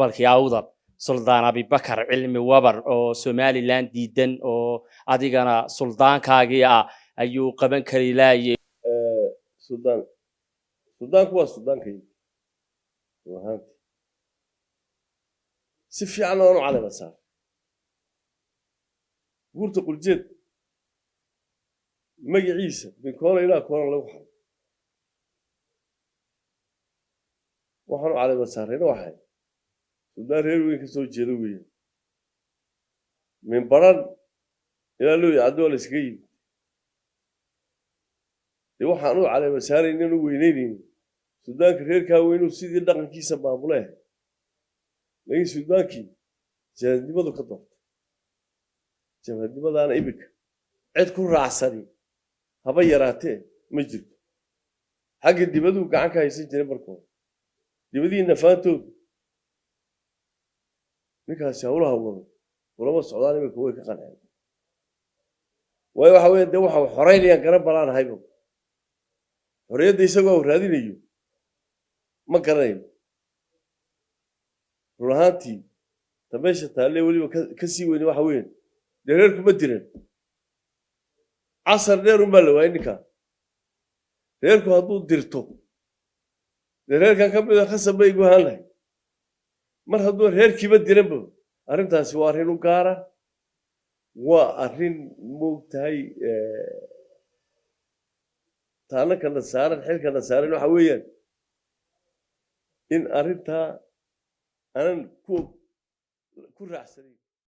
balkii awdal suldaan abibakar cilmi wabar oo Somaliland diidan oo adigana suldaankaagii ayuu qaban kari laayay sudaanku waa sudaankayga wahanti si fiican oo caleema saar guurta quljeed magaciisa binkoona ilaa koona lagu xaro waxaan caleema saarayna waxay sudaan reer weyn ka soo jeeda weeye min baran ilaa loo yacdo la iskaga yimid dee waxaan u caleema saaraynin u weynaynaynin sudaanka reerkaa weynuu sidii dhaqankiisa maamulee laakiin sudaankii jabhadnimadu ka doortay jabhadnimadaana iminka cid ku raacsani haba yaraatee ma jirto xagga dibaduu gacan ka haysan jiray markooda dibadii nafaantoodu ninkaasi hawlaha wado ulama socdaan iminka way ka qanceen waayo waxa weeye dee waxa xoreynayaan garan balaan hayba xorriyadda isagoo raadinayo ma garanayo run ahaantii ta meesha taalle weliba ka sii weyne waxa weeye dee reerku ma diran casar dheer unbaa la waayay ninkaa reerku hadduu dirto dee reerkan ka mida khasab bay igu ahaan lahay mar hadduu reerkiiba diranba arrintaasi waa arrin u gaara waa arrin moogtahay taana kana saaran xilkana saaran waxa weeyaan in arrintaa aanan ku raacsanayn